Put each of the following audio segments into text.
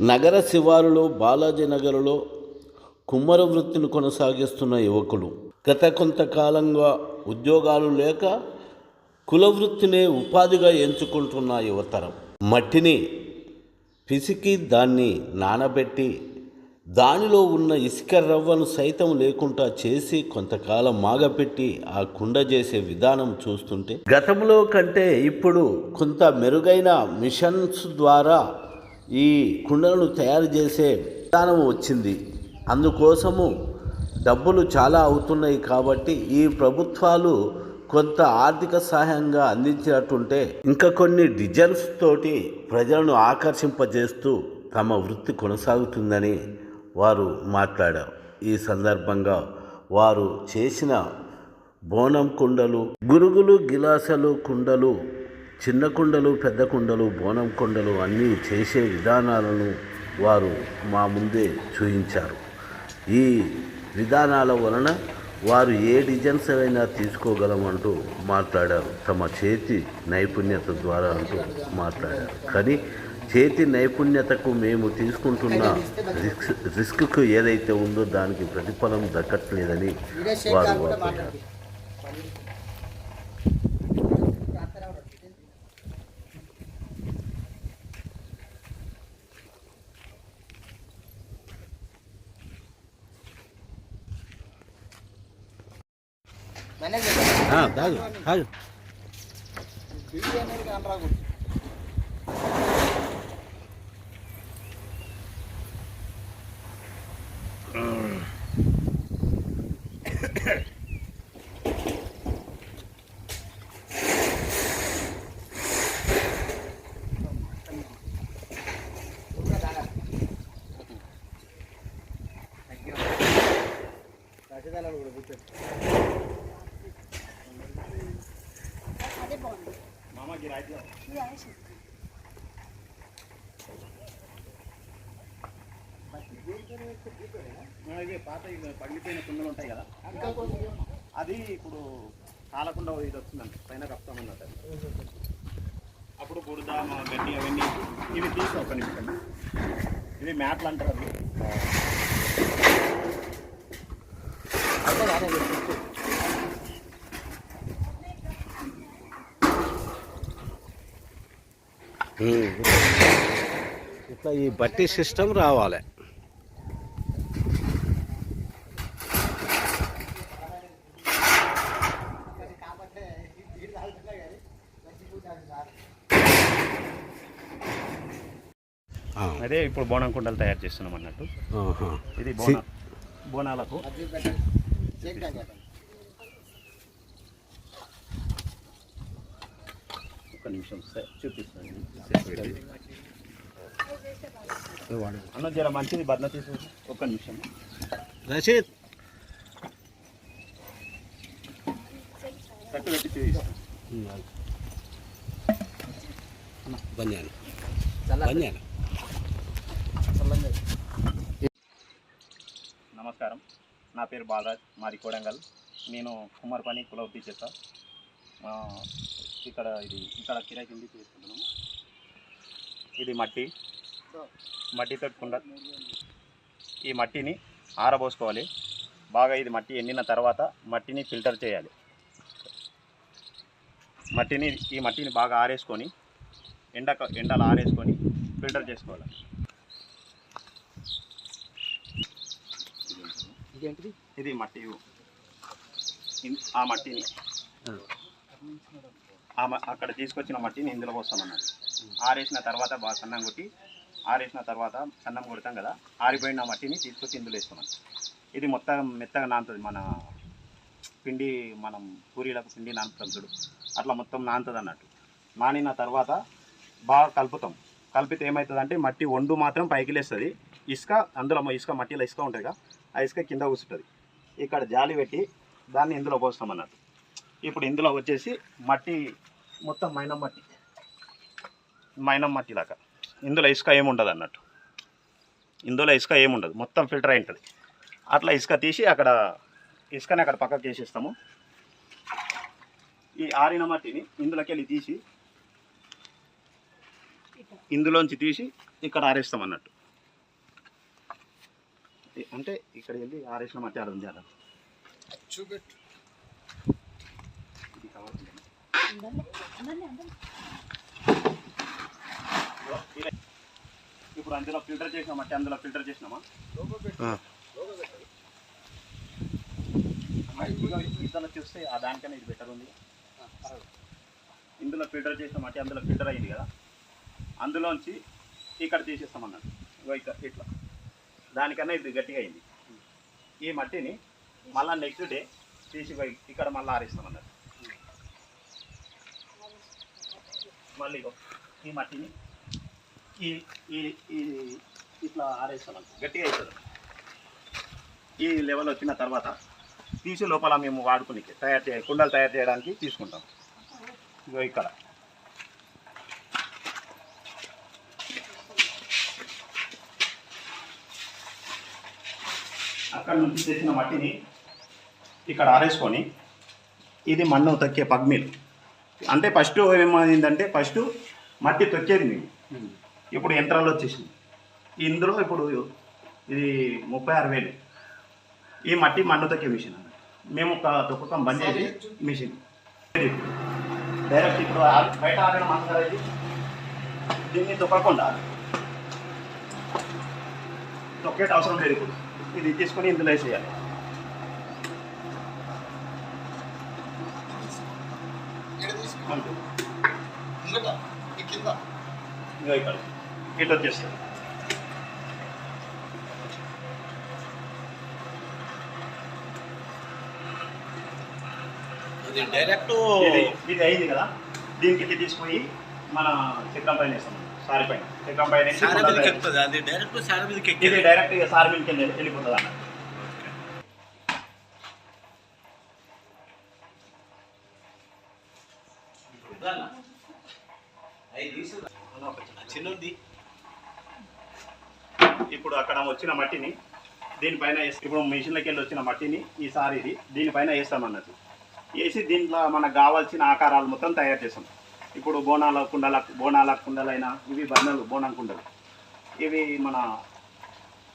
నగర శివారులో బాలాజీ నగర్లో కుమ్మర వృత్తిని కొనసాగిస్తున్న యువకులు గత కొంతకాలంగా ఉద్యోగాలు లేక కుల వృత్తినే ఉపాధిగా ఎంచుకుంటున్న యువతరం మట్టిని పిసికి దాన్ని నానబెట్టి దానిలో ఉన్న ఇసుక రవ్వను సైతం లేకుండా చేసి కొంతకాలం మాగపెట్టి ఆ కుండ చేసే విధానం చూస్తుంటే గతంలో కంటే ఇప్పుడు కొంత మెరుగైన మిషన్స్ ద్వారా ఈ కుండలను తయారు చేసే విధానం వచ్చింది. అందుకోసము డబ్బులు చాలా అవుతున్నాయి కాబట్టి ఈ ప్రభుత్వాలు కొంత ఆర్థిక సహాయంగా అందించినట్టుంటే ఇంకా కొన్ని డిజైన్స్ తోటి ప్రజలను ఆకర్షింపజేస్తూ తమ వృత్తి కొనసాగుతుందని వారు మాట్లాడారు. ఈ సందర్భంగా వారు చేసిన బోనం కుండలు, గురుగులు, గిలాసలు, కుండలు, చిన్న కుండలు, పెద్ద కుండలు, బోనం కుండలు అన్నీ చేసే విధానాలను వారు మా ముందే చూపించారు. ఈ విధానాల వలన వారు ఏ డిజైన్స్ అయినా తీసుకోగలమంటూ మాట్లాడారు. తమ చేతి నైపుణ్యత ద్వారా అంటూ మాట్లాడారు. కానీ చేతి నైపుణ్యతకు మేము తీసుకుంటున్న రిస్క్కు ఏదైతే ఉందో దానికి ప్రతిఫలం దక్కట్లేదని వారు వాపోయారు. పాత పగిలిపోయిన కుండలు ఉంటాయి కదా, అది ఇప్పుడు కాలకుండా ఇది వస్తుందండి, పైన కప్తామన్నట్టు. అప్పుడు బురద గడ్డి అవన్నీ ఇవి తీసి ఒక నిమిషం, ఇవి మ్యాట్లు అంటారు. ఇట్లా ఈ బట్టి సిస్టమ్ రావాలి. అదే ఇప్పుడు బోనం కుండలు తయారు చేస్తున్నాం అన్నట్టు. ఇది బోనాలకు ఒక నిమిషం చూపిస్తాను అన్న, జర మంచిది బర్ణ తీసుకో. ఒక్క నిమిషం రషీద్ కట్టు పెట్టి చూపిస్తాను. నమస్కారం, నా పేరు బాలరాజ్, మాది కోడంగల్. నేను కుమ్మర్ పని కులవృత్తి చేస్తా. ఇక్కడ కిరాయి కింది తీసుకుంటున్నాము. ఇది మట్టితో కుండ. ఈ మట్టిని ఆరబోసుకోవాలి బాగా. ఇది మట్టి ఎండిన తర్వాత మట్టిని ఫిల్టర్ చేయాలి. ఈ మట్టిని బాగా ఆరేసుకొని ఎండలు ఆరేసుకొని ఫిల్టర్ చేసుకోవాలి. ఇది మట్టి. ఆ మట్టిని అక్కడ తీసుకొచ్చిన మట్టిని ఇందులో పోస్తామన్నది. ఆరేసిన తర్వాత బాగా సన్నం కొట్టి, సన్నం కొడతాం కదా, ఆరిపోయిన మట్టిని తీసుకొచ్చి ఇందులో వేస్తామని. ఇది మొత్తం మెత్తగా నానుతుంది. మన పిండి, మనం పూరీలకు పిండి నానుతాం చూడు, అట్లా మొత్తం నానుతుంది అన్నట్టు. నానిన తర్వాత బాగా కలుపుతాం. కలిపితే ఏమవుతుందంటే మట్టి వండు మాత్రం పైకి లేస్తుంది. అందులో మట్టిలో ఇసుక ఉంటుంది కదా, ఆ ఇసుక కింద కూర్చుంటుంది. ఇక్కడ జాలి పెట్టి దాన్ని ఇందులో పోస్తాం అన్నట్టు. ఇప్పుడు ఇందులో వచ్చేసి మట్టి మొత్తం మైనం మట్టి లాగా. ఇందులో ఇసుక ఏముండదు అన్నట్టు. మొత్తం ఫిల్టర్ అయి ఉంటుంది. అట్లా ఇసుక తీసి ఇసుకని అక్కడ పక్కకు వేసేస్తాము. ఈ ఆరిన మట్టిని ఇందులోకి వెళ్ళి తీసి ఇందులోంచి తీసి ఇక్కడ ఆరేస్తాం అన్నట్టు. అంటే ఇక్కడ వెళ్ళి ఆరేసిన మట్టి ఆడ ఉంది అలా చూపెట్టు. ఇది కవర్ ఇప్పుడు అందులో ఫిల్టర్ చేసిన మట్టి అందులో ఫిల్టర్ చేసినామా ఇందులో చూస్తే ఆ దానికన్నా ఇది బెటర్ ఉంది. ఇందులో ఫిల్టర్ చేసిన మట్టి అందులో ఫిల్టర్ అయింది కదా, అందులోంచి ఇక్కడ తీసేస్తాం అన్నట్టు. ఇట్లా దానికన్నా ఇది గట్టిగా అయింది. ఈ మట్టిని మళ్ళీ నెక్స్ట్ డే తీసి ఇక్కడ మళ్ళీ ఆరేస్తాం అన్నట్టు. మళ్ళీ ఈ మట్టిని ఈ ఈ ఈ ఇట్లా ఆరేస్తాం అన్నట్టు, గట్టిగా అవుతుంది. ఈ లెవెల్ వచ్చిన తర్వాత తీసి లోపల మేము వాడుకుని కుండలు తయారు చేయడానికి తీసుకుంటాం. ఇగో ఇక్కడ అక్కడ నుంచి తెచ్చిన మట్టిని ఇక్కడ ఆరేసుకొని ఇది మన్ను తొక్కే పగ్మిల్. అంటే ఫస్ట్ ఏమైందంటే ఫస్ట్ మట్టి తొక్కేది మేము, ఇప్పుడు యంత్రాలు వచ్చేసింది. ఇందులో ఇప్పుడు ఇది 36,000 ఈ మట్టి మన్ను తొక్కే మిషన్ అన్నమాట. మేము ఒక తొక్కకం బంద్ చేసి మిషన్ డైరెక్ట్ ఇప్పుడు బయట ఆరడం అంటారా, ఇది దీన్ని తొక్కకుండా తొక్కేట అవసరం లేదు. ఇప్పుడు ఇది తీసుకొని ఇందులో వేసేయాలి. అంతే ఇక్కడ ఇటు వచ్చేస్తుంది. డైరెక్ట్ ఇది అయింది కదా, దీనికి ఇది తీసుకుపోయి మన చక్రం పైన వేస్తాం. సారి పైన చక్రం పైన అది డైరెక్ట్ సార మీదకి ఇది డైరెక్ట్ ఇక సారి మీదకి వెళ్ళిపోతుంది అన్న. చిన్నది. ఇప్పుడు అక్కడ వచ్చిన మట్టిని దీనిపైన వేసి, ఇప్పుడు మిషన్లోకి వెళ్ళి వచ్చిన మట్టిని ఈసారి ఇది దీనిపైన వేస్తాం అన్నట్టు. వేసి దీంట్లో మనకు కావాల్సిన ఆకారాలు మొత్తం తయారు చేస్తాం. ఇప్పుడు బోనాల కుండలైనా ఇవి బన్నలు బోనం కుండలు, ఇవి మన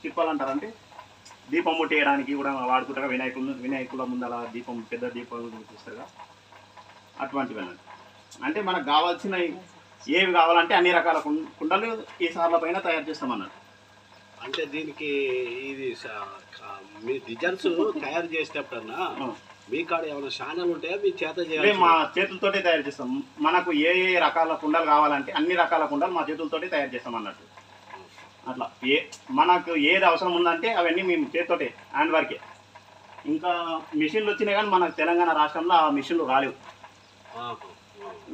చిప్పలు అంటారంటే దీపం ముట్టేయడానికి కూడా వాడుకుంటారు. వినాయకుల ముందర దీపం పెద్ద దీపాలు చూపిస్తారుగా, అటువంటివి అన్నట్టు. అంటే మనకు కావాల్సిన ఏవి కావాలంటే అన్ని రకాల కుండలు ఈ సార్ల పైన తయారు చేస్తాం అన్నట్టు. అంటే దీనికి ఇది మీ డిజైన్స్ తయారు చేసేటప్పుడన్నా మీ కాడ ఏమైనా ఛానల్ ఉంటాయా, మీ చేత చేయాలి? మా చేతులతోటే తయారు చేస్తాం. మనకు ఏ ఏ రకాల కుండలు కావాలంటే అన్ని రకాల కుండలు మా చేతులతోటే తయారు చేస్తాం అన్నట్టు. అట్లా మనకు ఏది అవసరం ఉందంటే అవన్నీ మేము చేతితోటే హ్యాండ్ వర్కే. ఇంకా మిషన్లు వచ్చినాయి కానీ మన తెలంగాణ రాష్ట్రంలో ఆ మిషన్లు రాలేవు.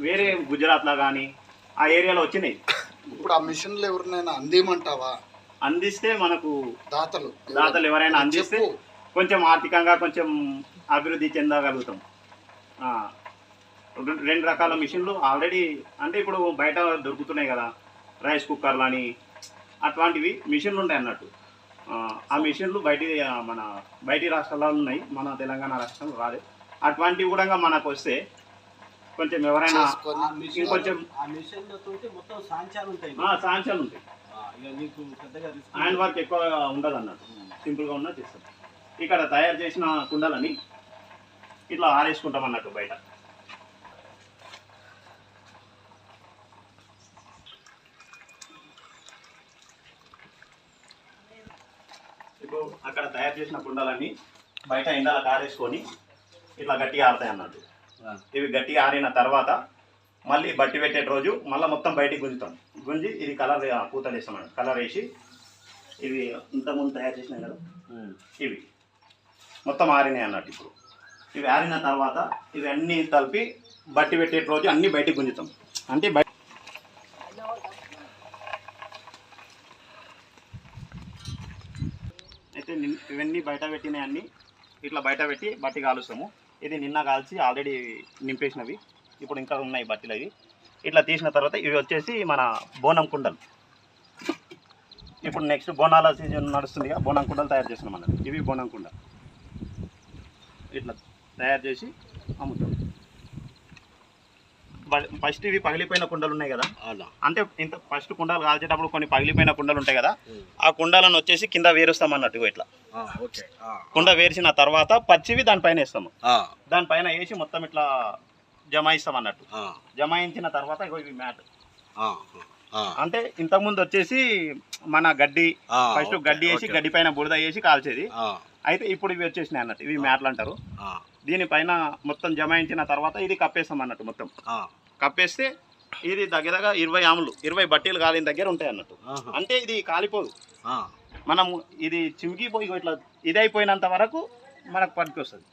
వేరే గుజరాత్లో కానీ ఆ ఏరియాలో వచ్చినాయి. ఇప్పుడు ఆ మిషన్లు ఎవరినైనా అందిమంటావా? అందిస్తే మనకు దాతలు ఎవరైనా అందిస్తే కొంచెం ఆర్థికంగా కొంచెం అభివృద్ధి చెందగలుగుతాం. 2 రకాల మిషన్లు ఆల్రెడీ అంటే ఇప్పుడు బయట దొరుకుతున్నాయి కదా, రైస్ కుక్కర్లు అని అట్లాంటివి మిషన్లు ఉంటాయి అన్నట్టు. ఆ మిషన్లు బయటి రాష్ట్రాల్లో ఉన్నాయి, మన తెలంగాణ రాష్ట్రంలో రాలేదు. అటువంటివి కూడా మనకు వస్తే కొంచెం ఎవరైనా ఇంకొంచెం సాంచాలు ఉంటాయి, హ్యాండ్ వర్క్ ఎక్కువ ఉండదు అన్నట్టు, సింపుల్గా ఉన్నది చేస్తాం. ఇక్కడ తయారు చేసిన కుండలని ఇట్లా ఆరేసుకుంటాం అన్నట్టు బయట. ఇప్పుడు అక్కడ తయారు చేసిన కుండలన్నీ బయట ఎండలకు ఆరేసుకొని ఇట్లా గట్టిగా ఆరుతాయి అన్నట్టు. ఇవి గట్టిగా ఆరిన తర్వాత మళ్ళీ బట్టి పెట్టే రోజు మళ్ళీ మొత్తం బయటికి గుంజుతాం. గుంజి ఇది కలర్ పూతలు వేస్తాం అన్నట్టు. కలర్ వేసి ఇవి ఇంతకుముందు తయారు చేసినాయి కదా, ఇవి మొత్తం ఆరినాయి అన్నట్టు. ఇప్పుడు ఇవి ఆరిన తర్వాత ఇవి అన్నీ కలిపి బట్టి పెట్టే రోజు అన్నీ బయటికి గుంజుతాం. అంటే అయితే ఇవన్నీ బయట పెట్టినవి అన్నీ ఇట్లా బయట పెట్టి బట్టి కాలుస్తాము. ఇది నిన్న కాల్చి ఆల్రెడీ నింపేసినవి, ఇప్పుడు ఇంకా ఉన్నాయి బట్టీలు. అవి ఇట్లా తీసిన తర్వాత ఇవి వచ్చేసి మన బోనం కుండలు. ఇప్పుడు నెక్స్ట్ బోనాల సీజన్ నడుస్తుందిగా, బోనం కుండలు తయారు చేస్తున్నాం అన్నట్టు. ఇవి బోనం కుండ ఇట్లా తయారు చేసి అమ్ముతాం. ఫస్ట్ ఇవి పగిలిపోయిన కుండలు ఉన్నాయి కదా, అవునా అంటే ఇంత ఫస్ట్ కుండలు కాల్చేటప్పుడు కొన్ని పగిలిపోయిన కుండలు ఉంటాయి కదా, ఆ కుండలను వచ్చేసి కింద వేరుస్తాం అన్నట్టు ఇట్లా. ఓకే కుండ వేర్చిన తర్వాత పచ్చివి దానిపైన వేస్తాము. దానిపైన వేసి మొత్తం ఇట్లా జమాయిస్తాం అన్నట్టు. జమాయించిన తర్వాత ఇగో ఇవి మ్యాట్. అంటే ఇంతకుముందు వచ్చేసి మన గడ్డి, ఫస్ట్ గడ్డి వేసి గడ్డి పైన బురద వేసి కాల్చేది. అయితే ఇప్పుడు ఇవి వచ్చేసినాయి అన్నట్టు, ఇవి మ్యాట్లు అంటారు. దీనిపైన మొత్తం జమాయించిన తర్వాత ఇది కప్పేస్తాం అన్నట్టు. మొత్తం కప్పేస్తే ఇది దగ్గర 20 ఆములు 20 బట్టీలు కాలిన దగ్గర ఉంటాయి అన్నట్టు. అంటే ఇది కాలిపోదు, మనం ఇది చిమికిపోయి ఇట్లా ఇది అయిపోయినంత వరకు మనకు పనికి వస్తుంది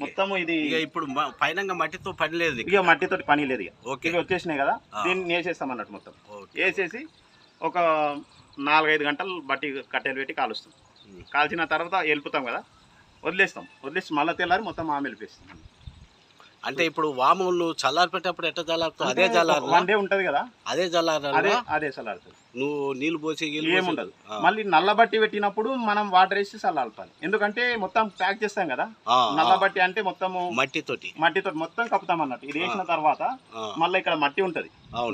మొత్తం. ఇది ఇప్పుడు పైన మట్టితో పని లేదు, ఇక మట్టితో పని లేదు. ఓకే ఇవి వచ్చేసినాయి కదా, దీన్ని వేసేస్తాం అన్నట్టు. మొత్తం వేసేసి ఒక 4-5 గంటలు బట్టి కట్టెలు పెట్టి కాలుస్తాం. కాల్చిన తర్వాత వెళ్ళిపోతాం కదా, వదిలేసి మళ్ళీ తెల్లారి మొత్తం ఆమె వెళ్ళిపోస్తాం. అంటే ఇప్పుడు వాములు చల్లారిపెట్టేటప్పుడు ఎట్లా చల్లారుతావు? అదే చల్లారు 1 డే ఉంటది కదా, అదే చల్లారు, అదే చల్లారుతుంది. నువ్వు నీళ్ళు పోసి ఏముండదు. మళ్ళీ నల్లబట్టి పెట్టినప్పుడు మనం వాటర్ వేసి చల్లార్పాలి. ఎందుకంటే మొత్తం ప్యాక్ చేస్తాం కదా, నల్లబట్టి అంటే మొత్తము మట్టితోటి మొత్తం కప్పుతాం అన్నట్టు. ఇది వేసిన తర్వాత మళ్ళీ ఇక్కడ మట్టి ఉంటది,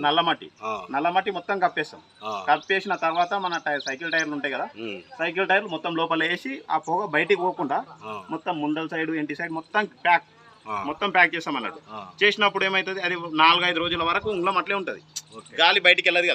నల్ల మట్టి మొత్తం కప్పేస్తాం. కప్పేసిన తర్వాత మన సైకిల్ టైర్లు ఉంటాయి కదా, సైకిల్ టైర్లు మొత్తం లోపల వేసి ఆ పొగ బయటికి పోకుండా మొత్తం ముందల సైడ్ ఇంటి సైడ్ మొత్తం ప్యాక్ చేస్తాం అన్నట్టు. చేసినప్పుడు ఏమైతుంది, అది 4-5 రోజుల వరకు ఉంగళం అట్లే ఉంటుంది, గాలి బయటికి వెళ్ళదు కదా.